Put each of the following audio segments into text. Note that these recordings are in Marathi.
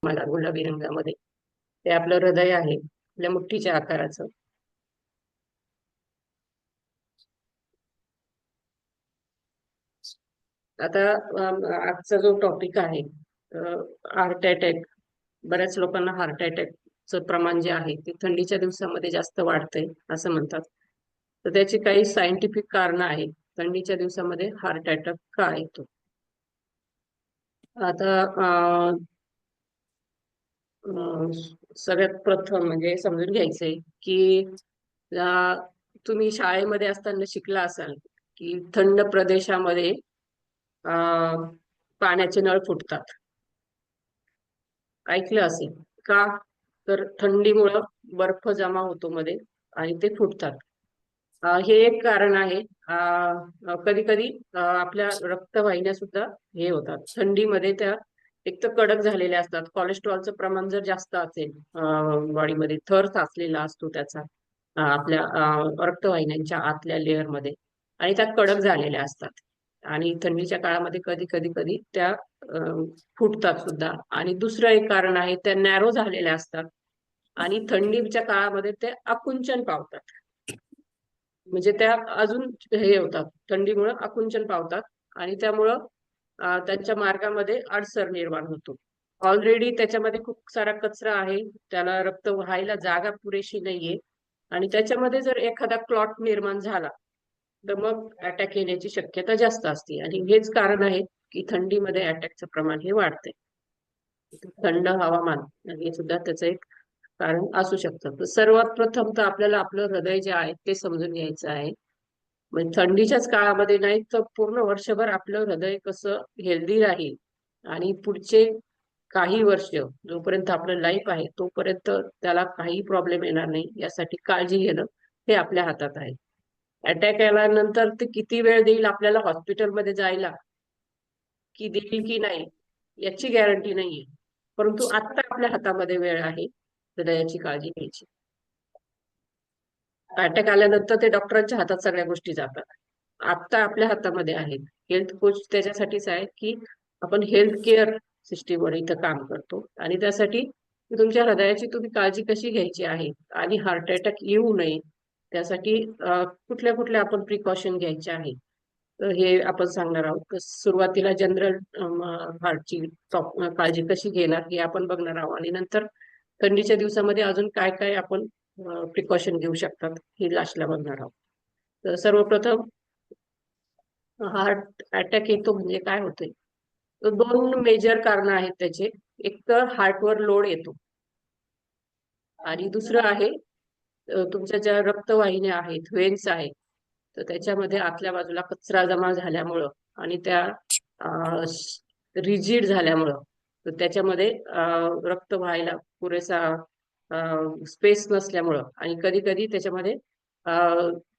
मला गुलाबी रंगामध्ये ते आपलं हृदय आहे आपल्या मुठीच्या आकाराचं. आता आजचा जो टॉपिक आहे हार्ट अटॅक. बऱ्याच लोकांना हार्ट अटॅकचं प्रमाण जे आहे ते थंडीच्या दिवसामध्ये जास्त वाढतंय असं म्हणतात. तर त्याची काही सायंटिफिक कारणं आहेत. थंडीच्या दिवसामध्ये हार्ट अटॅक का येतो? आता अं, सगळ्यात प्रथम म्हणजे समजून घ्यायचंय की तुम्ही शाळेमध्ये असताना शिकला असाल की थंड प्रदेशामध्ये पाण्याचे नळ फुटतात. ऐकलं असेल का? तर थंडीमुळं बर्फ जमा होतो मध्ये आणि ते फुटतात. हे एक कारण आहे. कधी कधी आपल्या रक्तवाहिन्या सुद्धा हे होतात थंडीमध्ये. त्या एक तर कडक झालेल्या असतात. कोलेस्ट्रॉलचं प्रमाण जर जास्त असेल बॉडीमध्ये, थर साचलेला असतो त्याचा आपल्या रक्तवाहिन्यांच्या आतल्या लेअर मध्ये, आणि त्या कडक झालेल्या असतात. आणि थंडीच्या काळामध्ये कधी कधी कधी त्या फुटतात सुद्धा. आणि दुसरं एक कारण आहे, त्या नॅरो झालेल्या असतात आणि थंडीच्या काळामध्ये ते आकुंचन पावतात. म्हणजे त्या अजून हे होतात, थंडीमुळे आकुंचन पावतात आणि त्यामुळं त्यांच्या मार्गामध्ये अडसर निर्माण होतो. ऑलरेडी त्याच्यामध्ये खूप सारा कचरा आहे, त्याला रक्त व्हायला जागा पुरेशी नाहीये, आणि त्याच्यामध्ये जर एखादा क्लॉट निर्माण झाला तर मग अटॅक येण्याची शक्यता जास्त असते. आणि हेच कारण आहे की थंडीमध्ये अटॅकचं प्रमाण हे वाढते. थंड हवामान हे सुद्धा त्याचं एक कारण असू शकतं. तर सर्वात प्रथम तर आपल्याला आपलं हृदय जे आहे ते समजून घ्यायचं आहे. म्हणजे थंडीच्याच काळामध्ये नाही तर पूर्ण वर्षभर आपलं हृदय कसं हेल्दी राहील आणि पुढचे काही वर्ष जोपर्यंत आपलं लाईफ आहे तोपर्यंत त्याला काही प्रॉब्लेम येणार नाही यासाठी काळजी घेणं हे आपल्या हातात आहे. अटॅक आल्यानंतर ते किती वेळ देईल आपल्याला हॉस्पिटलमध्ये जायला, की देईल की नाही याची गॅरंटी नाहीये. परंतु आता आपल्या हातामध्ये वेळ आहे हृदयाची काळजी घ्यायची. अटॅक आल्यानंतर ते डॉक्टरांच्या हातात सगळ्या गोष्टी जातात. आता आपल्या हातामध्ये आहेत. हेल्थ कोच त्याच्यासाठीच आहे की आपण हेल्थ केअर सिस्टीमवर इथं काम करतो, आणि त्यासाठी तुमच्या हृदयाची तुम्ही काळजी कशी घ्यायची आहे आणि हार्ट अटॅक येऊ नये त्यासाठी कुठल्या कुठल्या आपण प्रिकॉशन घ्यायचे आहे तर हे आपण सांगणार आहोत. सुरुवातीला जनरल हार्टची काळजी कशी घेणार हे आपण बघणार आहोत, आणि नंतर थंडीच्या दिवसामध्ये अजून काय काय आपण प्रिकॉशन घेऊ शकतात हे लास्टला बघणार आहोत. तर सर्वप्रथम हार्ट अटॅक येतो म्हणजे काय होतंय, तर दोन मेजर कारण आहेत त्याचे. एक तर हार्टवर लोड येतो, आणि दुसरं आहे तुमच्या ज्या रक्तवाहिन्या आहेत, व्हेन्स आहेत, तर त्याच्यामध्ये आतल्या बाजूला कचरा जमा झाल्यामुळं आणि त्या रिजिड झाल्यामुळं तर त्याच्यामध्ये रक्त व्हायला पुरेसा स्पेस नसल्यामुळं, आणि कधी कधी त्याच्यामध्ये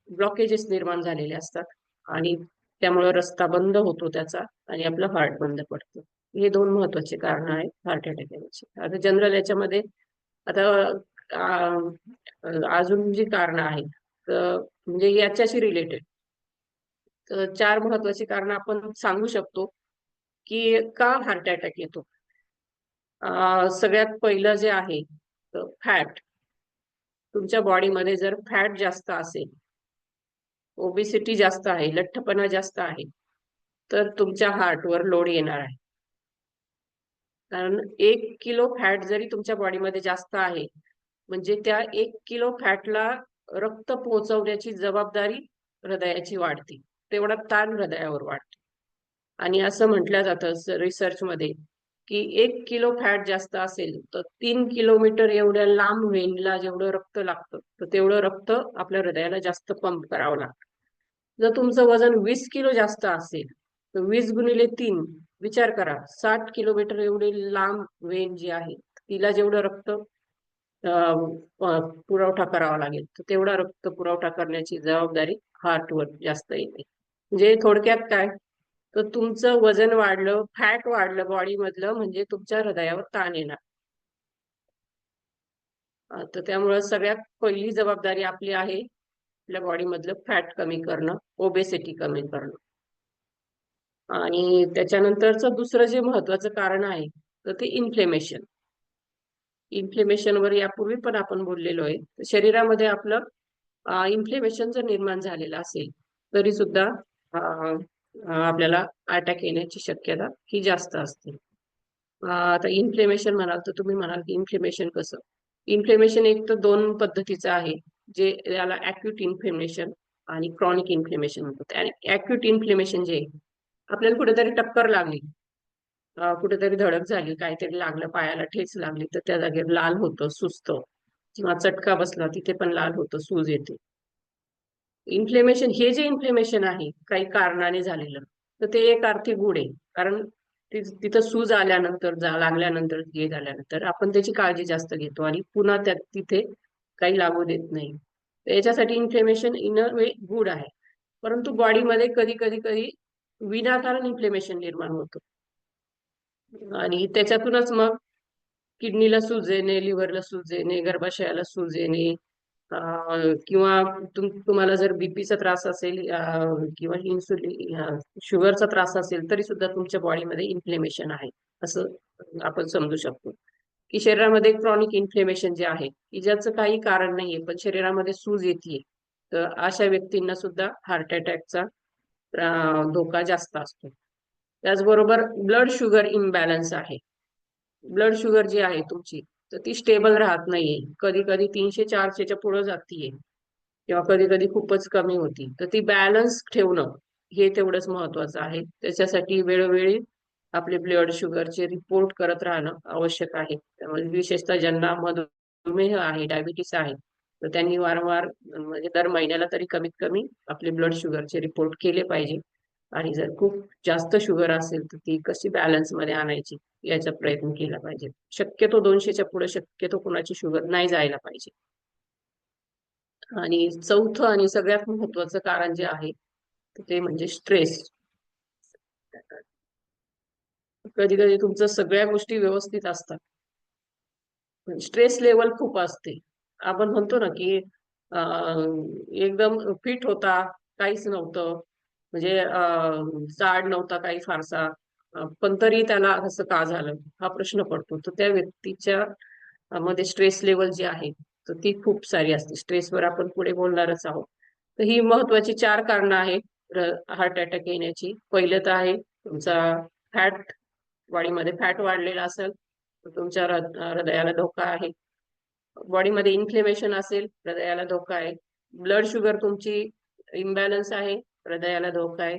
ब्लॉकेजेस निर्माण झालेले असतात, आणि त्यामुळे रस्ता बंद होतो त्याचा, आणि आपलं हार्ट बंद पडतं. हे दोन महत्वाचे कारण आहेत हार्ट अटॅक येण्याची. आता जनरल याच्यामध्ये आता अजून जी कारण आहेत म्हणजे याच्याशी रिलेटेड तर चार महत्वाची कारण आपण सांगू शकतो की का हार्ट अटॅक येतो. सगळ्यात पहिलं जे आहे फॅट. तुमच्या बॉडीमध्ये जर फॅट जास्त असेल, ओबेसिटी जास्त आहे, लठ्ठपणा जास्त आहे, तर तुमच्या हार्टवर लोड येणार आहे. कारण 1 किलो फॅट जरी तुमच्या बॉडीमध्ये जास्त आहे म्हणजे त्या 1 किलो फॅटला रक्त पोहोचवण्याची जबाबदारी हृदयाची वाढते, तेवढा ताण हृदयावर वाढतो. आणि असं म्हटलं जातं रिसर्च मध्ये की 1 किलो फॅट जास्त असेल तर 3 किलोमीटर एवढ्या लांब वेनला जेवढं रक्त लागतं तर तेवढं रक्त आपल्या हृदयाला जास्त पंप करावं लागतं. जर तुमचं वजन 20 किलो जास्त असेल तर 20 × 3 विचार करा, 60 किलोमीटर एवढी लांब वेन जी आहे तिला जेवढं रक्त पुरवठा करावा लागेल तर तेवढा रक्त पुरवठा करण्याची जबाबदारी हार्टवर जास्त येते. म्हणजे थोडक्यात काय, तर तुमचं वजन वाढलं, फॅट वाढलं बॉडी मधलं म्हणजे तुमच्या हृदयावर ताण येणार. तर त्यामुळे सगळ्यात पहिली जबाबदारी आपली आहे आपल्या बॉडी मधलं फॅट कमी करणं, ओबेसिटी कमी करणं. आणि त्याच्यानंतरचं दुसरं जे महत्वाचं कारण आहे तर ते इन्फ्लेमेशन. इन्फ्लेमेशनवर यापूर्वी पण आपण बोललेलो आहे. शरीरामध्ये आपलं इन्फ्लेमेशन जर निर्माण झालेलं असेल तरी सुद्धा आपल्याला अटॅक येण्याची शक्यता ही जास्त असते. आता इन्फ्लेमेशन म्हणाल तर तुम्ही म्हणाल की इन्फ्लेमेशन कसं? इन्फ्लेमेशन एक तर दोन पद्धतीचं आहे, जे याला अॅक्यूट इन्फ्लेमेशन आणि क्रॉनिक इन्फ्लेमेशन म्हणतात. आणि अॅक्यूट इन्फ्लेमेशन जे आहे, आपल्याला कुठेतरी टक्कर लागली, कुठेतरी धडक झाली, काहीतरी लागलं, पायाला ठेच लागली तर त्या जागेवर लाल होतं, सुजतं किंवा चटका बसला तिथे पण लाल होतं, सूज येते. इन्फ्लेमेशन हे जे इन्फ्लेमेशन आहे काही कारणाने झालेलं, तर ते एक अर्थी गुड आहे. कारण तिथं सूज आल्यानंतर लागल्यानंतर हे झाल्यानंतर आपण त्याची काळजी जास्त घेतो आणि पुन्हा त्यात तिथे काही लागू देत नाही. तर याच्यासाठी inflammation in a way good आहे. परंतु बॉडीमध्ये कधी कधी कधी विनाकारण इन्फ्लेमेशन निर्माण होतं आणि त्याच्यातूनच मग किडनीला सूज येणे, लिव्हरला सूज येणे, गर्भाशयाला सूज येणे, किंवा तुम्हाला जर बीपीचा त्रास असेल किंवा इन्सुलिन शुगरचा त्रास असेल तरी सुद्धा तुमच्या बॉडीमध्ये इन्फ्लेमेशन आहे असं आपण समजू शकतो. की शरीरामध्ये क्रॉनिक इन्फ्लेमेशन जे आहे की ज्याचं काही कारण नाहीये पण शरीरामध्ये सूज येते, तर अशा व्यक्तींना सुद्धा हार्ट अटॅकचा धोका जास्त असतो. त्याचबरोबर ब्लड शुगर इम्बॅलन्स आहे. ब्लड शुगर जी आहे तुमची, तर ती स्टेबल राहत नाहीये. कधी कधी 300-400च्या पुढे जातीये किंवा कधी कधी खूपच कमी होती. तर ती बॅलन्स ठेवणं हे तेवढंच महत्वाचं आहे. त्याच्यासाठी वेळोवेळी आपले ब्लड शुगरचे रिपोर्ट करत राहणं आवश्यक आहे. त्यामुळे विशेषतः ज्यांना मधुमेह आहे, डायबिटीस आहे, तर त्यांनी वारंवार म्हणजे दर महिन्याला तरी कमीत कमी आपले ब्लड शुगरचे रिपोर्ट केले पाहिजे. आणि जर खूप जास्त शुगर असेल तर ती कशी बॅलन्स मध्ये आणायची याचा प्रयत्न केला पाहिजे. शक्यतो 200च्या पुढे शक्यतो कुणाची शुगर नाही जायला पाहिजे. आणि चौथं आणि सगळ्यात महत्वाचं कारण जे आहे ते म्हणजे स्ट्रेस. कधी कधी तुमचं सगळ्या गोष्टी व्यवस्थित असतात, स्ट्रेस लेवल खूप असते. आपण म्हणतो ना की एकदम फिट होता, काहीच नव्हतं, म्हणजे जाड नव्हता काही फारसा, पण तरी त्याला असं का झालं हा प्रश्न पडतो. तर त्या व्यक्तीच्या मध्ये स्ट्रेस लेवल जी आहे तर ती खूप सारी असते. स्ट्रेसवर आपण पुढे बोलणारच आहोत. तर ही महत्वाची 4 कारणं आहेत हार्ट अटॅक येण्याची. पहिलं तर आहे तुमचा फॅट, बॉडीमध्ये फॅट वाढलेला असेल तर तुमच्या हृदयाला धोका आहे. बॉडीमध्ये इन्फ्लेमेशन असेल, हृदयाला धोका आहे. ब्लड शुगर तुमची इम्बॅलन्स आहे, हृदयाला धोका आहे.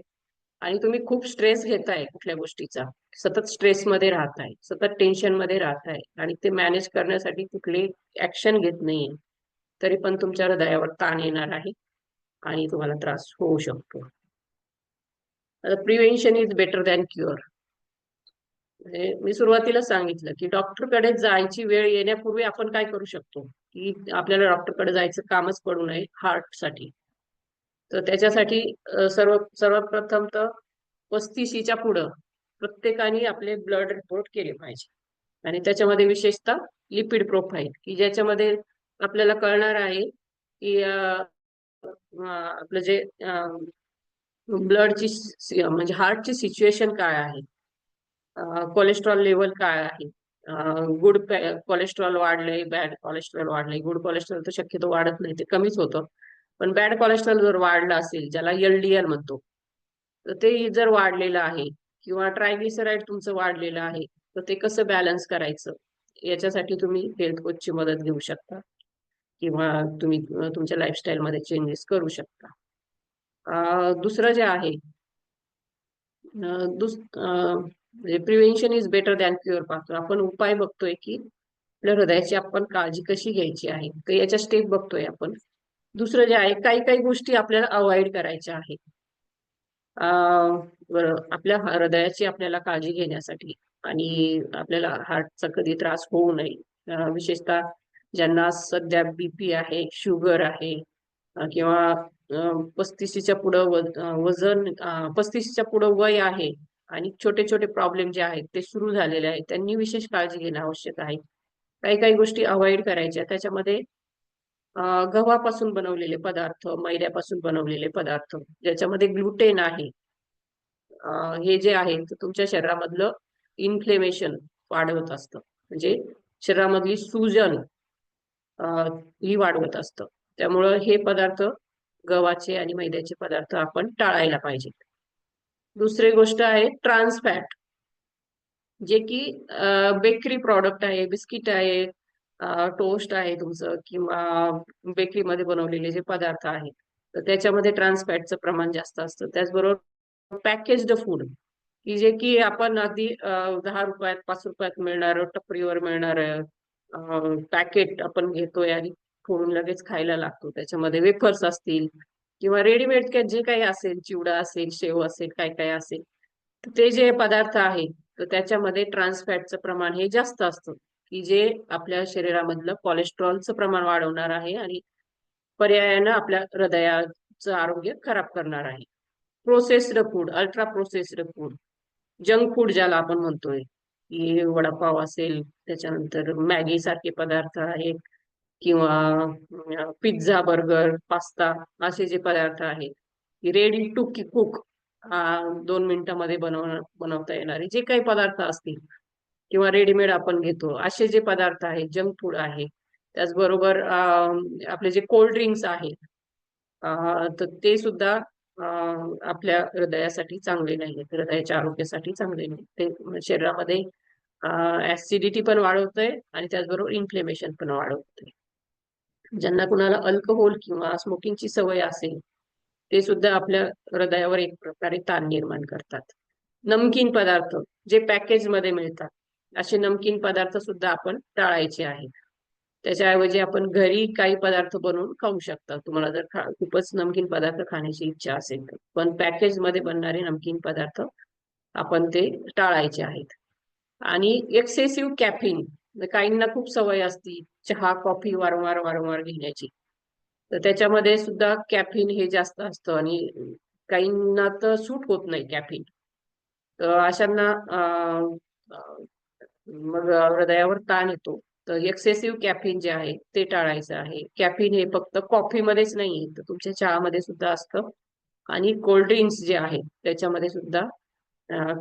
आणि तुम्ही खूप स्ट्रेस घेताय कुठल्या गोष्टीचा, सतत स्ट्रेसमध्ये राहताय, सतत टेन्शनमध्ये राहताय आणि ते मॅनेज करण्यासाठी कुठली ऍक्शन घेत नाहीये, तरी पण तुमच्या हृदयावर ताण येणार आहे आणि तुम्हाला त्रास होऊ शकतो. Prevention is better than cure. म्हणजे मी सुरुवातीला सांगितलं की डॉक्टरकडे जायची वेळ येण्यापूर्वी आपण काय करू शकतो, की आपल्याला डॉक्टरकडे जायचं कामच पडू नये हार्टसाठी. तर त्याच्यासाठी सर्वप्रथम तर 35च्या पुढं प्रत्येकाने आपले ब्लड रिपोर्ट केले पाहिजे. आणि त्याच्यामध्ये विशेषतः लिपिड प्रोफाईल, की ज्याच्यामध्ये आपल्याला कळणार आहे की आपलं जे ब्लडची म्हणजे हार्टची सिच्युएशन काय आहे, कोलेस्ट्रॉल लेवल काय आहे, गुड कोलेस्ट्रॉल वाढलंय, बॅड कोलेस्ट्रॉल वाढलंय. गुड कोलेस्ट्रॉल तर शक्यतो वाढत नाही, ते कमीच होतं. पण बॅड कोलेस्ट्रॉल जर वाढलं असेल, ज्याला एलडीएल म्हणतो, तर ते जर वाढलेलं आहे किंवा ट्रायग्लिसराईड तुमचं वाढलेलं आहे, तर ते कसं बॅलन्स करायचं याच्यासाठी तुम्ही हेल्थ कोचची मदत घेऊ शकता किंवा तुम्ही तुमच्या लाईफस्टाईल मध्ये चेंजेस करू शकता. दुसरं जे आहे, म्हणजे prevention is better than cure पाहतो आपण. उपाय बघतोय की आपल्या हृदयाची आपण काळजी कशी घ्यायची आहे, तर याच्या स्टेप बघतोय आपण. दुसरं जे आहे, काही काही गोष्टी आपल्याला अवॉइड करायच्या आहेत आपल्या हृदयाची आपल्याला काळजी घेण्यासाठी आणि आपल्याला हार्टचा कधी त्रास होऊ नये. विशेषतः ज्यांना सध्या बीपी आहे, शुगर आहे, किंवा 35च्या पुढं वजन 35च्या पुढं वय आहे आणि छोटे छोटे प्रॉब्लेम जे आहेत ते सुरू झालेले आहेत, त्यांनी विशेष काळजी घेणं आवश्यक आहे. काही काही गोष्टी अवॉइड करायच्या. त्याच्यामध्ये गव्हापासून बनवलेले पदार्थ, मैद्यापासून बनवलेले पदार्थ, ज्याच्यामध्ये ग्लुटेन आहे, हे जे आहे ते तुमच्या शरीरामधलं इन्फ्लेमेशन वाढवत असतं. म्हणजे शरीरामधली सूजन ही वाढवत असतं. त्यामुळं हे पदार्थ, गव्हाचे आणि मैद्याचे पदार्थ आपण टाळायला पाहिजे. दुसरी गोष्ट आहे ट्रान्स फॅट, जे की बेकरी प्रॉडक्ट आहे, बिस्किट आहे, टोस्ट आहे तुमचं, किंवा बेकरीमध्ये बनवलेले जे पदार्थ आहेत, तर त्याच्यामध्ये ट्रान्स फॅटचं प्रमाण जास्त असतं. त्याचबरोबर पॅकेज्ड फूड, की जे की आपण अगदी 10 रुपयात, 5 रुपयात मिळणार, टपरीवर मिळणार पॅकेट आपण घेतोय आणि फोडून लगेच खायला लागतो. त्याच्यामध्ये वेफर्स असतील किंवा रेडीमेड जे काही असेल, चिवडा असेल, शेव असेल, काय काय असेल, तर ते जे पदार्थ आहेत, तर त्याच्यामध्ये ट्रान्स फॅटचं प्रमाण हे जास्त असतं, की जे आपल्या शरीरामधलं कोलेस्ट्रॉलचं प्रमाण वाढवणार आहे आणि पर्यायानं आपल्या हृदयाचं आरोग्य खराब करणार आहे. Processed food, ultra processed food, junk food ज्याला आपण म्हणतोय, की वडापाव असेल, त्याच्यानंतर मॅगी सारखे पदार्थ आहेत, किंवा पिझ्झा, बर्गर, पास्ता असे जे पदार्थ आहेत, की रेडी टू कुक, 2 मिनिटामध्ये बनवता येणारे जे काही पदार्थ असतील, किंवा रेडीमेड आपण घेतो असे जे पदार्थ आहेत, जंक फूड आहे. त्याचबरोबर आपले जे कोल्ड ड्रिंक्स आहेत, तर ते सुद्धा आपल्या हृदयासाठी चांगले नाहीयेत, हृदयाच्या आरोग्यासाठी चांगले नाही. ते शरीरामध्ये ऍसिडिटी पण वाढवतंय आणि त्याचबरोबर इन्फ्लेमेशन पण वाढवतंय. ज्यांना कुणाला अल्कोहोल किंवा स्मोकिंगची सवय असेल, ते सुद्धा आपल्या हृदयावर एक प्रकारे ताण निर्माण करतात. नमकीन पदार्थ जे पॅकेजमध्ये मिळतात, असे नमकीन पदार्थ सुद्धा आपण टाळायचे आहेत. त्याच्याऐवजी आपण घरी काही पदार्थ बनवून खाऊ शकता, तुम्हाला जर खूपच नमकीन पदार्थ खाण्याची इच्छा असेल तर. पण पॅकेजमध्ये बनणारे नमकीन पदार्थ आपण ते टाळायचे आहेत. आणि एक्सेसिव्ह कॅफिन, काहींना खूप सवय असती चहा, कॉफी वारंवार वारंवार घेण्याची, तर त्याच्यामध्ये सुद्धा कॅफिन हे जास्त असतं आणि काहींना तर सूट होत नाही कॅफिन. तर अशांना मग हृदयावर ताण येतो. तर एक्सेसिव्ह कॅफिन जे आहे ते टाळायचं आहे. कॅफिन हे फक्त कॉफीमध्येच नाही, तर तुमच्या चहामध्ये सुद्धा असतं आणि कोल्ड ड्रिंक्स जे आहेत त्याच्यामध्ये सुद्धा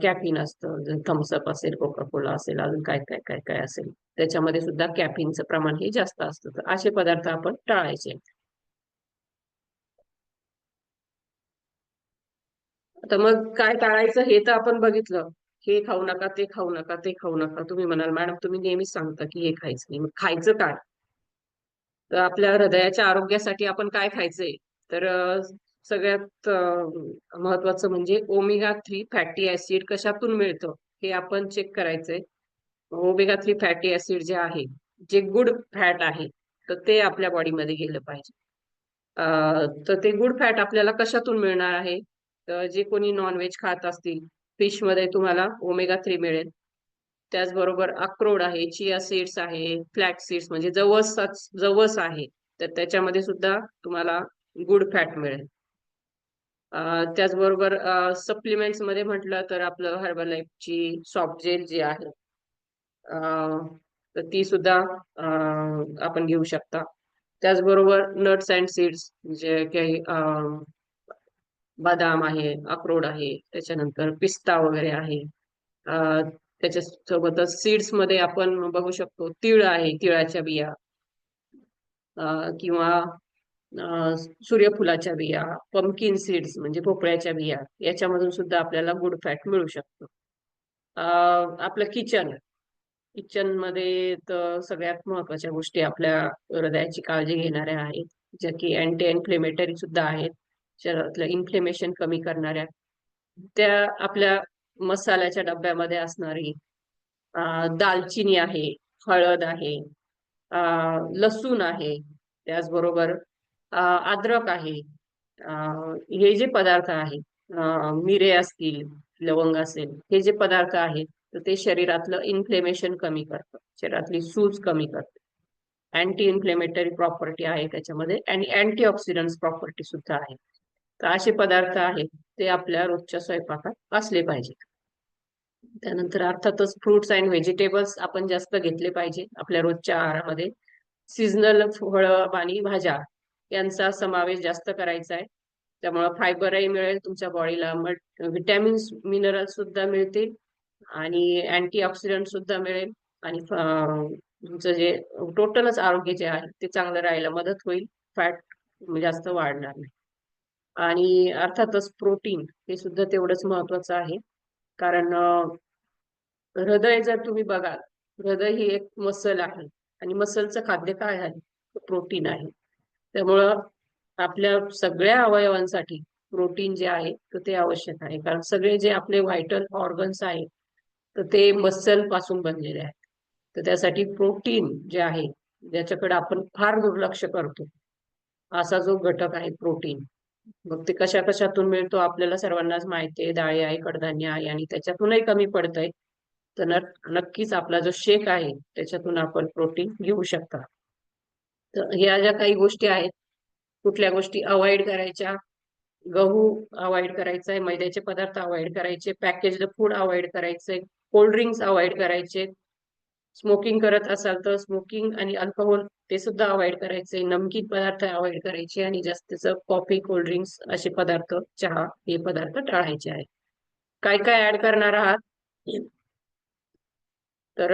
कॅफिन असतं. थम्सअप असेल, कोका कोला असेल, अजून काय काय काय काय असेल, त्याच्यामध्ये सुद्धा कॅफिनचं प्रमाण हे जास्त असतं. तर असे पदार्थ आपण टाळायचे. आता मग काय टाळायचं हे तर आपण बघितलं. हे खाऊ नका, ते खाऊ नका, ते खाऊ नका. तुम्ही म्हणाल, मॅडम तुम्ही नेहमीच सांगता की हे खायचं नाही, मग खायचं काय? तर आपल्या हृदयाच्या आरोग्यासाठी आपण काय खायचंय? तर सगळ्यात महत्वाचं म्हणजे ओमेगा 3 फॅटी ऍसिड कशातून मिळतं हे आपण चेक करायचंय. ओमेगा 3 फॅटी ऍसिड जे आहे, जे गुड फॅट आहे, तर ते आपल्या बॉडीमध्ये गेलं पाहिजे. तर ते गुड फॅट आपल्याला कशातून मिळणार आहे? तर जे कोणी नॉनव्हेज खात असतील, फिश मध्ये तुम्हाला ओमेगा 3 मिळेल. त्याचबरोबर अक्रोड आहे, चिया सीड्स आहे, फ्लॅक्स सीड्स म्हणजे जवस आहे, तर त्याच्यामध्ये सुद्धा तुम्हाला गुड फॅट मिळेल. त्याचबरोबर सप्लिमेंट्स मध्ये म्हटलं तर आपलं हर्बलाइफची सॉफ्ट जेल जी आहे, तर ती सुद्धा आपण घेऊ शकता. त्याचबरोबर नट्स अँड सीड्स, जे काही बदाम आहे, अक्रोड आहे, त्याच्यानंतर पिस्ता वगैरे आहे. त्याच्यासोबतच सीड्स मध्ये आपण बघू शकतो, तीळ आहे, तिळाच्या बिया, किंवा सूर्यफुलाच्या बिया, पंपकिन सीड्स म्हणजे भोपळ्याच्या बिया, याच्यामधून सुद्धा आपल्याला गुड फॅट मिळू शकतो. आपलं किचन, किचन मध्ये तर सगळ्यात महत्वाच्या गोष्टी आपल्या हृदयाची काळजी घेणाऱ्या आहेत, ज्या की अँटी इन्फ्लेमेटरी सुद्धा आहेत, शरीरातलं इन्फ्लेमेशन कमी करणाऱ्या. त्या आपल्या मसाल्याच्या डब्यामध्ये असणारी दालचिनी आहे, हळद आहे, लसूण आहे, त्याचबरोबर अद्रक आहे. अ, हे जे पदार्थ आहेत, मिरे असतील, लवंग असेल, हे जे पदार्थ आहेत, तर ते शरीरातलं इन्फ्लेमेशन कमी करतं, शरीरातली सूज कमी करतं. अँटी इन्फ्लेमेटरी प्रॉपर्टी आहे त्याच्यामध्ये आणि अँटीऑक्सिडंट प्रॉपर्टी सुद्धा आहे. तर असे पदार्थ आहेत, ते आपल्या रोजच्या स्वयंपाकात असले पाहिजेत. त्यानंतर अर्थातच फ्रुट्स अँड व्हेजिटेबल्स आपण जास्त घेतले पाहिजे आपल्या रोजच्या आहारामध्ये. सीझनल फळं आणि भाज्या यांचा समावेश जास्त करायचा आहे. त्यामुळे फायबरही मिळेल तुमच्या बॉडीला, विटॅमिन्स, मिनरल्स सुद्धा मिळतील आणि अँटीऑक्सिडंट सुद्धा मिळेल आणि तुमचं जे टोटलच आरोग्य जे आहे ते चांगलं राहायला मदत होईल. फॅट जास्त वाढणार नाही. आणि अर्थातच प्रोटीन हे सुद्धा तेवढंच महत्वाचं आहे. कारण हृदय जर तुम्ही बघाल, हृदय ही एक मसल आहे आणि मसलचं खाद्य काय आहे? प्रोटीन आहे. त्यामुळं आपल्या सगळ्या अवयवांसाठी प्रोटीन जे आहे तर ते आवश्यक आहे. कारण सगळे जे आपले व्हायटल ऑर्गन्स आहेत तर ते मसल पासून बनलेले आहेत. तर त्यासाठी प्रोटीन जे आहे ज्याच्याकडे आपण फार दुर्लक्ष करतो असा जो घटक आहे प्रोटीन, मग ते कशा कशातून मिळतो आपल्याला सर्वांनाच माहिती आहे. डाळी आहे, कडधान्य आहे आणि त्याच्यातूनही कमी पडतंय. तर नक्कीच आपला जो शेक आहे त्याच्यातून आपण प्रोटीन घेऊ शकता. तर ह्या ज्या काही गोष्टी आहेत, कुठल्या गोष्टी अवॉइड करायच्या? गहू अवॉइड करायचा मैद्याचे पदार्थ अवॉइड करायचे, पॅकेज्ड फूड अवॉइड करायचे, कोल्ड ड्रिंक्स अवॉइड करायचे. स्मोकिंग करत असाल तर स्मोकिंग आणि अल्कोहोल ते सुद्धा अवॉइड करायचे, नमकीन पदार्थ अवॉइड करायचे आणि जास्तीच कॉफी, कोल्ड ड्रिंक्स असे पदार्थ, चहा हे पदार्थ टाळायचे आहेत. काय काय ऍड करणार आहात? तर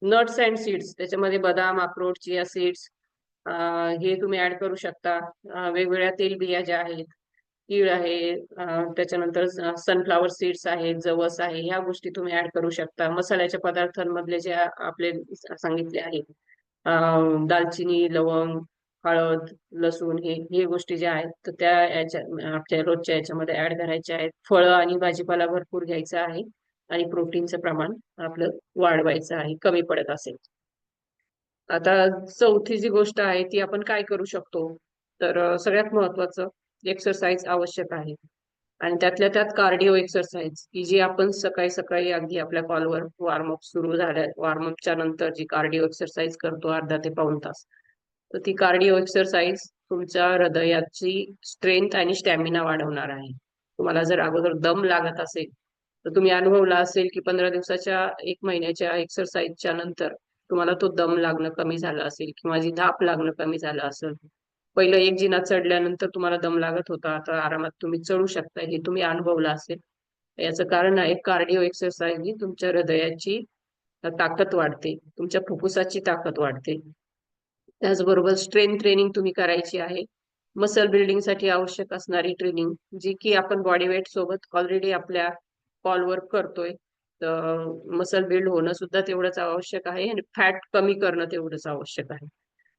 नट्स अँड सीड्स त्याच्यामध्ये बदाम, अक्रोड, चिया सीड्स हे तुम्ही ऍड करू शकता. वेगवेगळ्या तेलबिया ज्या आहेत, तीळ आहे, त्याच्यानंतर सनफ्लावर सीड्स आहेत, जवस आहे, ह्या गोष्टी तुम्ही ऍड करू शकता. मसाल्याच्या पदार्थांमधले जे आपले सांगितले आहेत, दालचिनी, लवंग, हळद, लसूण हे हे गोष्टी ज्या आहेत तर त्या याच्या आपल्या रोजच्या याच्यामध्ये ऍड करायच्या आहेत. फळं आणि भाजीपाला भरपूर घ्यायचा आहे आणि प्रोटीनचं प्रमाण आपलं वाढवायचं आहे, कमी पडत असेल. आता चौथी जी गोष्ट आहे ती आपण काय करू शकतो? तर सगळ्यात महत्वाचं एक्सरसाइज आवश्यक आहे. आणि त्यातल्या त्यात कार्डिओ एक्सरसाइज की जी आपण सकाळी सकाळी अगदी आपल्या कॉलवर वॉर्मअप सुरू झाल्या, वॉर्मअपच्या नंतर जी कार्डिओ एक्सरसाइज करतो अर्धा ते पाऊण तास, तर ती कार्डिओ एक्सरसाइज तुमच्या हृदयाची स्ट्रेंथ आणि स्टॅमिना वाढवणार आहे. तुम्हाला जर अगोदर दम लागत असेल तर तुम्ही अनुभवला असेल की 15 दिवसाच्या 1 महिन्याच्या एक्सरसाइजच्या नंतर तुम्हाला तो दम लागणं कमी झालं असेल किंवा जी धाप लागणं कमी झालं असेल. पहिलं एक जिना चढल्यानंतर तुम्हाला दम लागत होता, आता आरामात तुम्ही चढू शकता, हे तुम्ही अनुभवलं असेल. याचं कारण आहे कार्डिओ एक्सरसाइज तुमच्या हृदयाची ताकद वाढते, तुमच्या फुफ्फुसाची ताकद वाढते. त्याचबरोबर स्ट्रेंथ ट्रेनिंग तुम्ही करायची आहे. मसल बिल्डिंग साठी आवश्यक असणारी ट्रेनिंग जी की आपण बॉडी वेट सोबत ऑलरेडी आपल्या कॉलवर करतोय. तर मसल बिल्ड होणं सुद्धा तेवढंच आवश्यक आहे आणि फॅट कमी करणं तेवढंच आवश्यक आहे.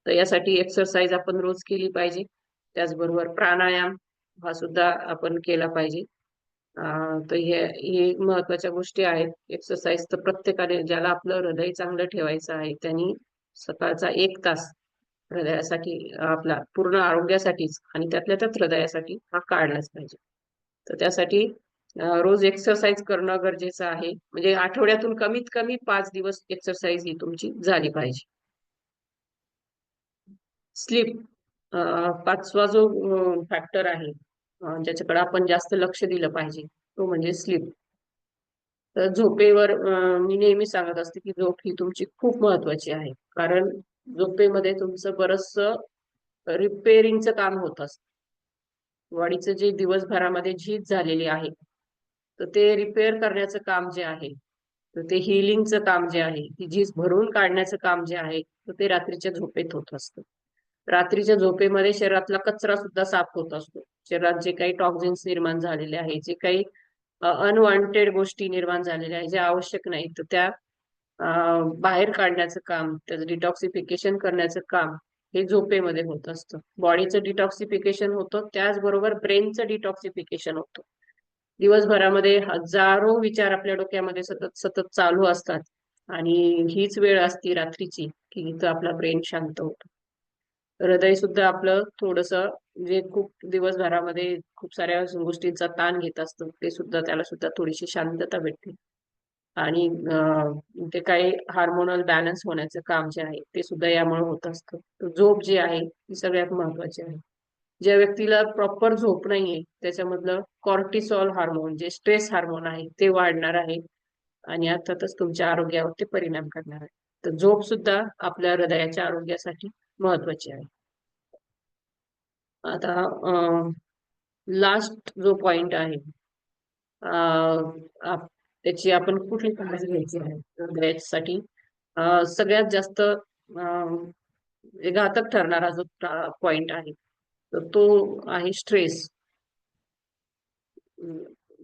तर यासाठी एक्सरसाइज आपण रोज केली पाहिजे. त्याचबरोबर प्राणायाम हा सुद्धा आपण केला पाहिजे. तर हे महत्वाच्या गोष्टी आहेत. एक्सरसाइज तर प्रत्येकाने, ज्याला आपलं हृदय चांगलं ठेवायचं आहे त्यांनी सकाळचा 1 तास हृदयासाठी, आपला पूर्ण आरोग्यासाठीच आणि त्यातल्या त्यात हृदयासाठी हा काढलाच पाहिजे. तर त्यासाठी रोज एक्सरसाइज करणं गरजेचं आहे. म्हणजे आठवड्यातून कमीत कमी 5 दिवस एक्सरसाइज ही तुमची झाली पाहिजे. स्लीप 5वा जो फॅक्टर आहे ज्याच्याकडे आपण जास्त लक्ष दिलं पाहिजे तो म्हणजे स्लीप. तर झोपेवर मी नेहमी सांगत असते की झोप ही तुमची खूप महत्वाची आहे. कारण झोपेमध्ये तुमचं बरचसं रिपेअरिंगचं काम होत असतं. बॉडीचं जे दिवसभरामध्ये झीज झालेली आहे तर ते रिपेअर करण्याचं काम जे आहे, तर ते हिलिंगचं काम जे आहे, ती झीज भरून काढण्याचं काम जे आहे तर ते रात्रीच्या झोपेत होत असतं. रात्रीच्या झोपेमध्ये शरीरातला कचरा सुद्धा साफ होत असतो. शरीरात जे काही टॉक्झिन्स निर्माण झालेले आहे, जे काही अनवॉन्टेड गोष्टी निर्माण झालेल्या आहेत, ज्या आवश्यक नाही, तर त्या बाहेर काढण्याचं काम, त्याचं डिटॉक्सिफिकेशन करण्याचं काम हे झोपेमध्ये होत असतं. बॉडीचं डिटॉक्सिफिकेशन होतं, त्याचबरोबर ब्रेनचं डिटॉक्सिफिकेशन होतं. दिवसभरामध्ये हजारो विचार आपल्या डोक्यामध्ये सतत सतत चालू असतात आणि हीच वेळ असती रात्रीची की इथं आपला ब्रेन शांत होतो. हृदय सुद्धा आपलं थोडंसं म्हणजे खूप दिवसभरामध्ये खूप साऱ्या गोष्टींचा ताण घेत असतं, ते सुद्धा त्याला सुद्धा थोडीशी शांतता भेटते. आणि ते काही हार्मोनल बॅलन्स होण्याचं काम जे आहे ते सुद्धा यामुळे होत असतं. तर झोप जी आहे ती सगळ्यात महत्वाची आहे. ज्या व्यक्तीला प्रॉपर झोप नाहीये त्याच्यामधलं कॉर्टिसॉल हार्मोन, जे स्ट्रेस हार्मोन आहे, ते वाढणार आहे आणि अर्थातच तुमच्या आरोग्यावर ते परिणाम करणार आहे. तर झोप सुद्धा आपल्या हृदयाच्या आरोग्यासाठी महत्वाची आहे. आता लास्ट जो पॉइंट आहे, त्याची आपण कुठली काळजी घ्यायची आहे हृदयासाठी. सगळ्यात जास्त घातक ठरणारा जो पॉइंट आहे तर तो आहे स्ट्रेस.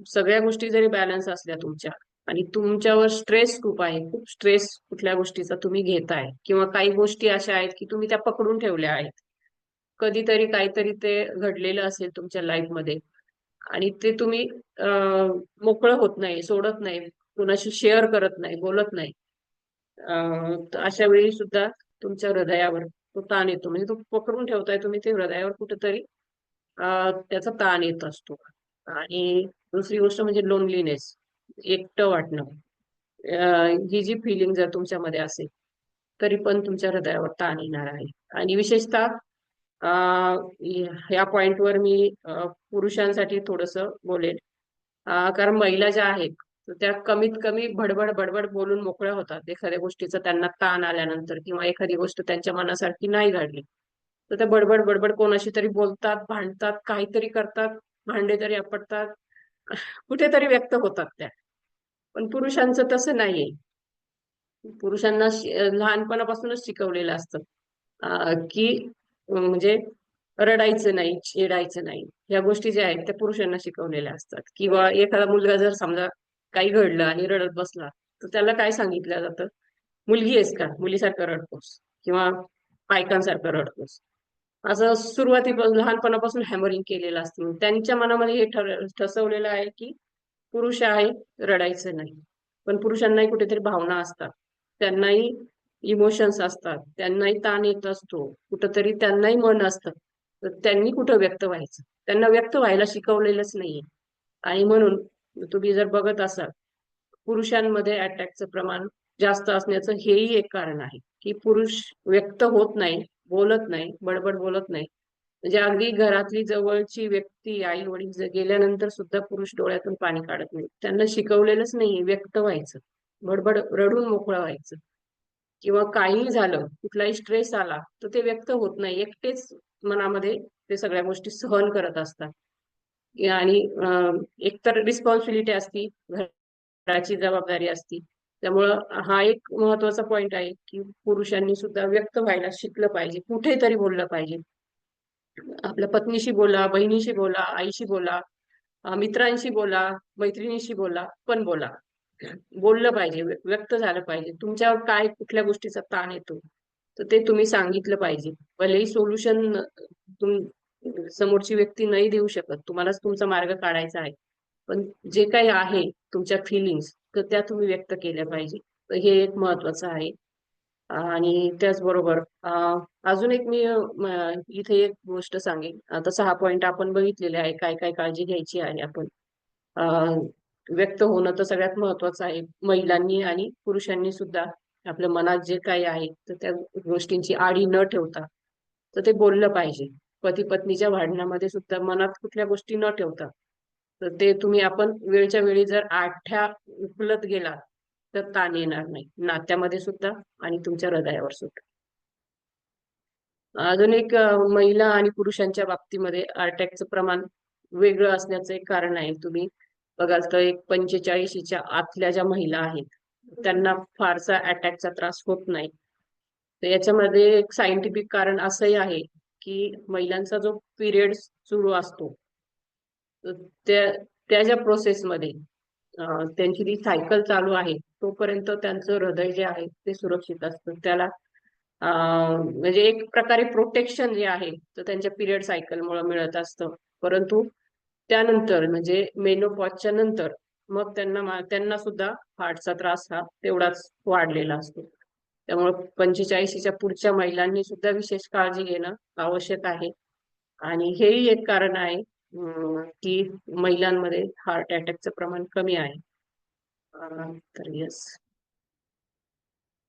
सगळ्या गोष्टी जरी बॅलन्स असल्या तुमच्या आणि तुमच्यावर स्ट्रेस खूप आहे, खूप स्ट्रेस कुठल्या गोष्टीचा तुम्ही घेताय किंवा काही गोष्टी अशा आहेत की तुम्ही त्या पकडून ठेवल्या आहेत, कधीतरी काहीतरी ते घडलेलं असेल तुमच्या लाईफ मध्ये आणि ते तुम्ही मोकळं होत नाही, सोडत नाही, कुणाशी शेअर करत नाही, बोलत नाही. तर अशा वेळी सुद्धा तुमच्या हृदयावर तो ताण येतो, म्हणजे तो पकडून ठेवताय तुम्ही ते हृदयावर कुठेतरी त्याचा ताण येत असतो. आणि दुसरी गोष्ट म्हणजे लोनलीनेस, एकटं वाटणं. ही जी फिलिंग जर तुमच्यामध्ये असेल तरी पण तुमच्या हृदयावर ताण येणार आहे. आणि विशेषतः या पॉइंटवर मी पुरुषांसाठी थोडस बोलेल. कारण महिला ज्या आहेत तर त्या कमीत कमी भडबड बडबड बोलून मोकळ्या होतात एखाद्या गोष्टीचा त्यांना ताण आल्यानंतर किंवा एखादी गोष्ट त्यांच्या मनासारखी नाही घडली तर त्या बडबड बडबड कोणाशी तरी बोलतात, भांडतात, काहीतरी करतात, भांडे तरी आपटतात, कुठेतरी व्यक्त होतात त्या. पण पुरुषांचं तसं नाहीये. पुरुषांना लहानपणापासूनच शिकवलेलं असतं की म्हणजे रडायचं नाही, चिडायचं नाही. या गोष्टी ज्या आहेत त्या पुरुषांना शिकवलेल्या असतात. किंवा एखादा मुलगा जर समजा काही घडलं आणि रडत बसला तर त्याला काय सांगितलं जातं, मुलगी आहेस का, मुलीसारखं रडतोस किंवा बायकांसारखं रडतोस, असं सुरुवातीपासून लहानपणापासून हॅमरिंग केलेलं असतं. त्यांच्या मनामध्ये हे ठसवलेलं आहे की पुरुष आहे, रडायचं नाही. पण पुरुषांनाही कुठेतरी भावना असतात, त्यांनाही इमोशन्स असतात, त्यांनाही ताण येत असतो, कुठंतरी त्यांनाही मन असतं. तर त्यांनी कुठं व्यक्त व्हायचं, त्यांना व्यक्त व्हायला शिकवलेलंच नाहीये. आणि म्हणून तुम्ही जर बघत असाल पुरुषांमध्ये अटॅकचं प्रमाण जास्त असण्याचं हेही एक कारण आहे की पुरुष व्यक्त होत नाही, बोलत नाही, बडबड बोलत नाही. म्हणजे अगदी घरातली जवळची व्यक्ती आई वडील गेल्यानंतर सुद्धा पुरुष डोळ्यातून पाणी काढत नाही. त्यांना शिकवलेलंच नाही व्यक्त व्हायचं, बडबड रडून मोकळं व्हायचं. किंवा काहीही झालं, कुठलाही स्ट्रेस आला तर ते व्यक्त होत नाही, एकटेच मनामध्ये ते सगळ्या गोष्टी सहन करत असतात. आणि एकतर रिस्पॉन्सिबिलिटी असती, घराची जबाबदारी असती. त्यामुळं हा एक महत्वाचा पॉइंट आहे की पुरुषांनी सुद्धा व्यक्त व्हायला शिकलं पाहिजे, कुठेतरी बोललं पाहिजे. आपल्या पत्नीशी बोला, बहिणीशी बोला, आईशी बोला, मित्रांशी बोला, मैत्रिणीशी बोला, पण बोला. बोललं पाहिजे, व्यक्त झालं पाहिजे. तुमच्यावर काय कुठल्या गोष्टीचा ताण येतो तर ते तुम्ही सांगितलं पाहिजे. भलेही सोल्युशन समोरची व्यक्ती नाही देऊ शकत, तुम्हालाच तुमचा मार्ग काढायचा आहे. पण जे काही आहे तुमच्या फिलिंग्स तर त्या तुम्ही व्यक्त केल्या पाहिजे. तर हे एक महत्वाचं आहे. आणि त्याचबरोबर अजून एक मी इथे एक गोष्ट सांगेन. आता 6 पॉइंट आपण बघितलेले आहे, काय काय काळजी घ्यायची आहे आपण. व्यक्त होणं तर सगळ्यात महत्वाचं आहे. महिलांनी आणि पुरुषांनी सुद्धा आपल्या मनात जे काही आहे तर त्या गोष्टींची आडी न ठेवता तर ते बोललं पाहिजे. पती पत्नीच्या भांडणामध्ये सुद्धा मनात कुठल्या गोष्टी न ठेवता तर ते तुम्ही आपण वेळच्या वेळी जर आठ्या उकलत गेला तर ताण येणार नाही, नात्यामध्ये सुद्धा आणि तुमच्या हृदयावर सुद्धा. अजून एक महिला आणि पुरुषांच्या बाबतीमध्ये अटॅकचं प्रमाण वेगळं असण्याचं एक कारण आहे. तुम्ही बघाल तर एक 45च्या आतल्या ज्या महिला आहेत त्यांना फारसा अटॅकचा त्रास होत नाही. तर याच्यामध्ये एक सायंटिफिक कारण असंही आहे की महिलांचा जो पिरियड सुरू असतो तर त्या त्या ज्या प्रोसेसमध्ये त्यांची जी सायकल चालू आहे तोपर्यंत त्यांचं हृदय जे आहे ते सुरक्षित असतं. त्याला म्हणजे एक प्रकारे प्रोटेक्शन जे आहे तर त्यांच्या पिरियड सायकल मुळे मिळत असतं. परंतु त्यानंतर म्हणजे मेनोपॉजच्या नंतर मग त्यांना सुद्धा हार्टचा त्रास हा तेवढाच वाढलेला असतो. त्यामुळे 45च्या पुढच्या महिलांनी सुद्धा विशेष काळजी घेणं आवश्यक आहे. आणि हेही एक कारण आहे की महिलांमध्ये हार्ट अटॅकचं प्रमाण कमी आहे. तर येस,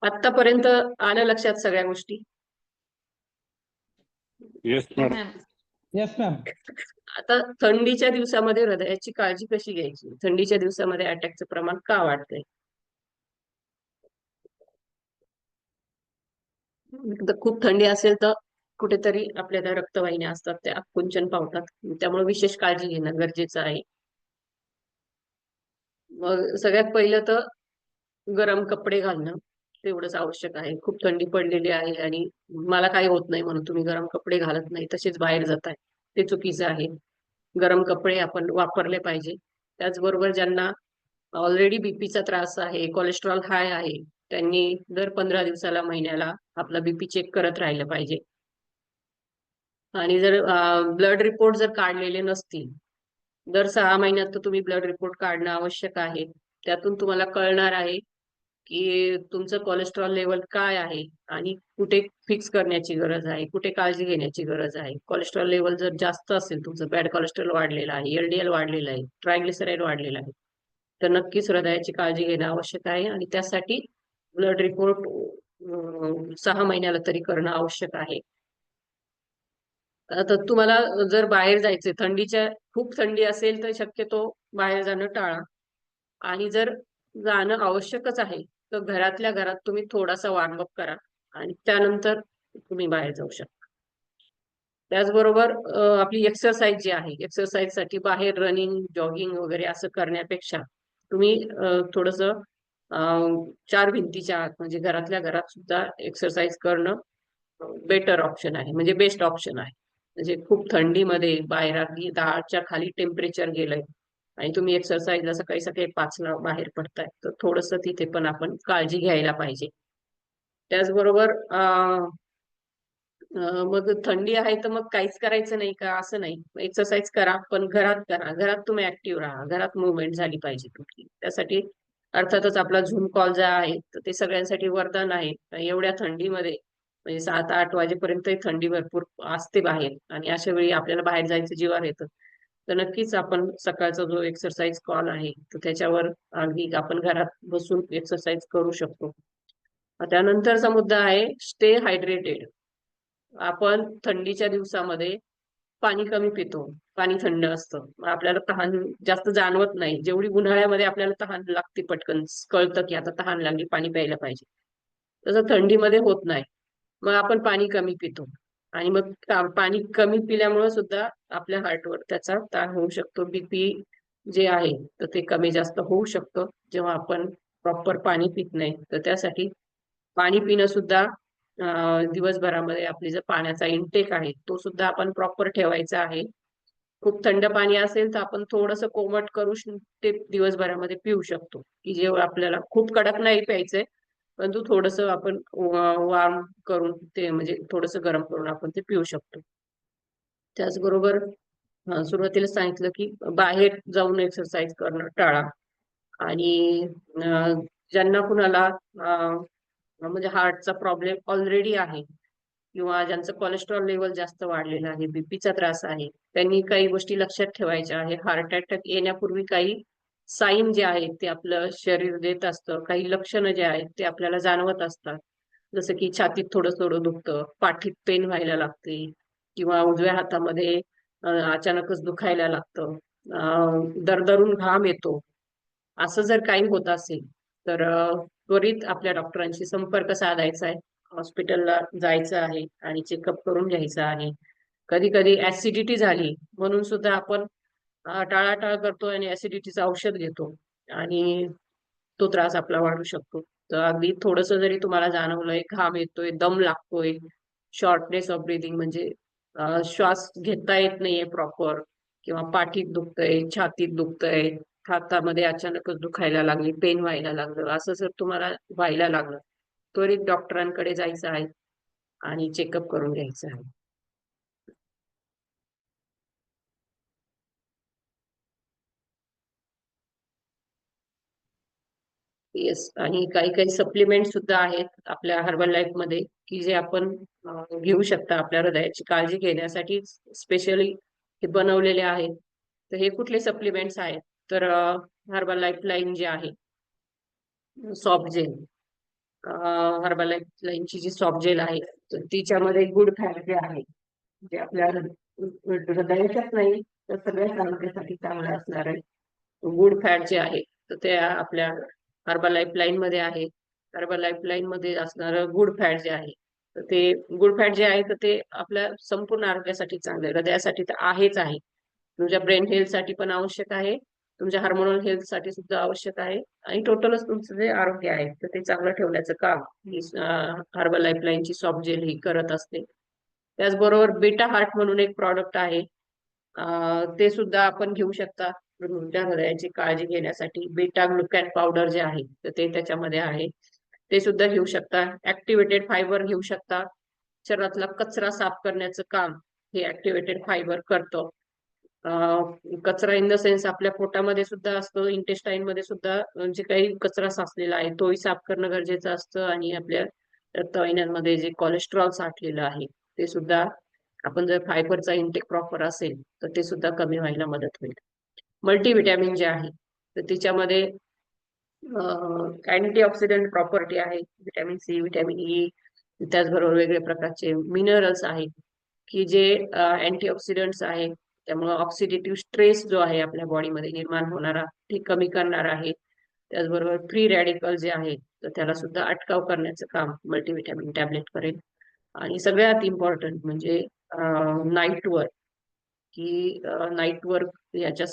आतापर्यंत आलं लक्षात सगळ्या गोष्टी. Yes madam. Yes ma'am. आता थंडीच्या दिवसामध्ये हृदयाची काळजी कशी घ्यायची, थंडीच्या दिवसामध्ये अटॅकचं प्रमाण का वाढतंय? तर खूप थंडी असेल तर कुठेतरी आपल्या त्या रक्तवाहिन्या असतात त्या आकुंचन पावतात, त्यामुळे विशेष काळजी घेणं गरजेचं आहे. मग सगळ्यात पहिलं तर गरम कपडे घालणं तेवढंच आवश्यक आहे. खूप थंडी पडलेली आहे आणि मला काही होत नाही म्हणून तुम्ही गरम कपडे घालत नाही, तसेच बाहेर जाताय, ते चुकीचं आहे. गरम कपडे आपण वापरले पाहिजे. त्याचबरोबर ज्यांना ऑलरेडी बीपीचा त्रास आहे, कोलेस्ट्रॉल हाय आहे, त्यांनी दर 15 दिवसाला, महिन्याला आपला बीपी चेक करत राहिलं पाहिजे. आणि जर ब्लड रिपोर्ट जर काढलेले नसतील, दर 6 महिन्यात तर तुम्ही ब्लड रिपोर्ट काढणं आवश्यक आहे. त्यातून तुम्हाला कळणार आहे की तुमचं कोलेस्ट्रॉल लेवल काय आहे आणि कुठे फिक्स करण्याची गरज आहे, कुठे काळजी घेण्याची गरज आहे. कोलेस्ट्रॉल लेवल जर जास्त असेल, तुमचं बॅड कोलेस्ट्रॉल वाढलेलं आहे, एलडीएल वाढलेलं आहे, ट्रायग्लिसराईड वाढलेला आहे, तर नक्कीच हृदयाची काळजी घेणं आवश्यक आहे आणि त्यासाठी ब्लड रिपोर्ट 6 महिन्याला तरी करणं आवश्यक आहे. आता तुम्हाला जर बाहेर जायचंय, खूप थंडी असेल तर शक्यतो बाहेर जाणं टाळा. आणि जर जाणं आवश्यकच आहे, तर घरातल्या घरात तुम्ही थोडासा वॉर्मअप करा आणि त्यानंतर तुम्ही बाहेर जाऊ शकता. त्याचबरोबर आपली एक्सरसाइज जी आहे, एक्सरसाइजसाठी बाहेर रनिंग, जॉगिंग वगैरे असं करण्यापेक्षा तुम्ही थोडंसं अ, चार भिंतीच्या आत म्हणजे घरातल्या घरात सुद्धा एक्सरसाइज करणं बेटर ऑप्शन आहे, म्हणजे बेस्ट ऑप्शन आहे. म्हणजे खूप थंडीमध्ये बाहेर अगदी 10च्या खाली टेम्परेचर गेलंय आणि तुम्ही एक्सरसाइजला सकाळी सकाळी 5ला बाहेर पडताय, तर थोडंसं तिथे पण आपण काळजी घ्यायला पाहिजे. त्याचबरोबर मग थंडी आहे तर मग काहीच करायचं नाही का, असं नाही. एक्सरसाइज करा, पण घरात करा. घरात तुम्ही ऍक्टिव्ह राहा, घरात मुवमेंट झाली पाहिजे तुमची. त्यासाठी अर्थातच आपला झूम कॉल जो आहे, तर ते सगळ्यांसाठी वरदान आहे. एवढ्या थंडीमध्ये म्हणजे 7-8 वाजेपर्यंत थंडी भरपूर असते बाहेर आणि अशा वेळी आपल्याला बाहेर जायचं जीवावर येतं. तर नक्कीच आपण सकाळचा जो एक्सरसाइज कॉल आहे, तर त्याच्यावर अगदी आपण घरात बसून एक्सरसाइज करू शकतो. त्यानंतरचा मुद्दा आहे स्टे हायड्रेटेड. आपण थंडीच्या दिवसामध्ये पाणी कमी पितो. पाणी थंड असतं. मग आपल्याला तहान जास्त जाणवत नाही. जेवढी उन्हाळ्यामध्ये आपल्याला तहान लागते पटकन कळतं की आता तहान लागली, पाणी प्यायला पाहिजे. तसं थंडीमध्ये होत नाही. मग आपण पाणी कमी पितो आणि मग पाणी कमी पिल्यामुळे सुद्धा आपल्या हार्टवर त्याचा ताण होऊ शकतो. बीपी जे आहे तर ते कमी जास्त होऊ शकतं जेव्हा आपण प्रॉपर पाणी पित नाही. तर त्यासाठी पाणी पिणं सुद्धा दिवसभरामध्ये आपली जर पाण्याचा इंटेक आहे तो सुद्धा आपण प्रॉपर ठेवायचा आहे. खूप थंड पाणी असेल तर आपण थोडंसं कोमट करून ते दिवसभरामध्ये पिऊ शकतो, की जेव्हा आपल्याला खूप कडक नाही प्यायचंय, परंतु थोडंसं आपण वार्म करून ते म्हणजे थोडंसं गरम करून आपण ते पिऊ शकतो. त्याचबरोबर सुरुवातीला सांगितलं की बाहेर जाऊन एक्सरसाइज करणं टाळा आणि अ, ज्यांना कुणाला म्हणजे हार्टचा प्रॉब्लेम ऑलरेडी आहे किंवा ज्यांचं कोलेस्ट्रॉल लेवल जास्त वाढलेलं आहे, बीपीचा त्रास आहे, त्यांनी काही गोष्टी लक्षात ठेवायच्या आहे. हार्ट अटॅक येण्यापूर्वी काही साईन जे आहेत ते आपलं शरीर देत असतं. काही लक्षणं जे आहेत ते आपल्याला जाणवत असतात. जसं की छातीत थोडं-थोडं दुखतं, पाठीत पेन व्हायला लागते किंवा उजव्या हातामध्ये अचानकच दुखायला लागतं. दरदरून घाम येतो. असं जर काही होत असेल, तर त्वरित आपल्या डॉक्टरांशी संपर्क साधायचा आहे. हॉस्पिटलला जायचं आहे आणि चेकअप करून घ्यायचं आहे. कधी-कधी ॲसिडिटी झाली म्हणून सुद्धा आपण टाळाटाळ करतो आणि ॲसिडिटीचं औषध घेतो आणि तो त्रास आपला वाढू शकतो. तर अगदी थोडंसं जरी तुम्हाला जाणवलंय, घाम येतोय, दम लागतोय, शॉर्टनेस ऑफ ब्रीथिंग म्हणजे श्वास घेता येत नाहीये प्रॉपर किंवा पाठीत दुखतंय, छातीत दुखतंय, हातामध्ये अचानकच दुखायला लागली, पेन व्हायला लागलं, असं जर तुम्हाला व्हायला लागलं, त्वरित डॉक्टरांकडे जायचं आहे आणि चेकअप करून घ्यायचं आहे. येस आणि काही-काही सप्लिमेंट सुद्धा आहेत आपल्या हर्बल लाईफमध्ये, की जे आपण घेऊ शकता आपल्या हृदयाची काळजी घेण्यासाठी स्पेशली हे बनवलेले आहेत. तर हे कुठले सप्लिमेंट्स आहेत? तर हर्बल लाईफलाईन जे आहे, सॉफ्ट जेल. हर्बल लाईफलाईनची जी सॉफ्ट जेल आहे, तर तिच्यामध्ये गुड फॅट जे आहे, जे आपल्या हृदयाच्याच नाही तर सगळ्याच आरोग्यासाठी चांगलं असणार आहे. गुड फॅट जे आहे, तर ते आपल्या हर्बल लाईफलाईन मध्ये आहे. हर्बल लाईफलाईन मध्ये असणारं गुड फॅट जे आहे, तर ते गुड फॅट जे आहे, तर ते आपल्या संपूर्ण आरोग्यासाठी चांगलं आहे. हृदयासाठी तर आहेच आहे. तुमच्या ब्रेन हेल्थ साठी पण आवश्यक आहे तुमच्या हार्मोनल हेल्थ साठी सुद्धा आवश्यक आहे आणि टोटलच तुमचं जे आरोग्य आहे तर ते चांगलं ठेवण्याचं काम ही हर्बल लाईफलाईनची सॉफ्ट जेल ही करत असते. त्याचबरोबर बेटा हार्ट म्हणून एक प्रॉडक्ट आहे. ते सुद्धा आपण घेऊ शकता तुमच्या हृदयाची काळजी घेण्यासाठी. बेटा ग्लुकॅन पावडर जे आहे तर ते त्याच्यामध्ये आहे, ते सुद्धा घेऊ शकता. ऍक्टिव्हेटेड फायबर घेऊ शकता. शरीरातला कचरा साफ करण्याचं काम हे ऍक्टिव्हेटेड फायबर करतो. कचरा इन द सेन्स आपल्या पोटामध्ये सुद्धा असतो, इंटेस्टाईन मध्ये सुद्धा जे काही कचरा साचलेला आहे तोही साफ करणं गरजेचं असतं आणि आपल्या रक्तवाहिन्यांमध्ये जे कोलेस्ट्रॉल साठलेलं आहे ते सुद्धा आपण जर फायबरचा इंटेक प्रॉपर असेल तर ते सुद्धा कमी व्हायला मदत होईल. मल्टीव्हिटॅमिन जे आहे तर त्याच्यामध्ये अँटीऑक्सिडंट प्रॉपर्टी आहे, व्हिटॅमिन सी, व्हिटॅमिन ई, त्याचबरोबर वेगवेगळ्या प्रकारचे मिनरल्स आहेत की जे अँटीऑक्सिडंट्स आहेत. त्यामुळे ऑक्सिडेटिव्ह स्ट्रेस जो आहे आपल्या बॉडीमध्ये निर्माण होणारा ते कमी करणार आहे. त्याचबरोबर फ्री रॅडिकल जे आहे तर त्याला सुद्धा अटकाव करण्याचं काम मल्टीव्हिटॅमिन टॅबलेट करेल. आणि सगळ्यात इम्पॉर्टंट म्हणजे नाईट वर्क, की नाईट वर्क याच्या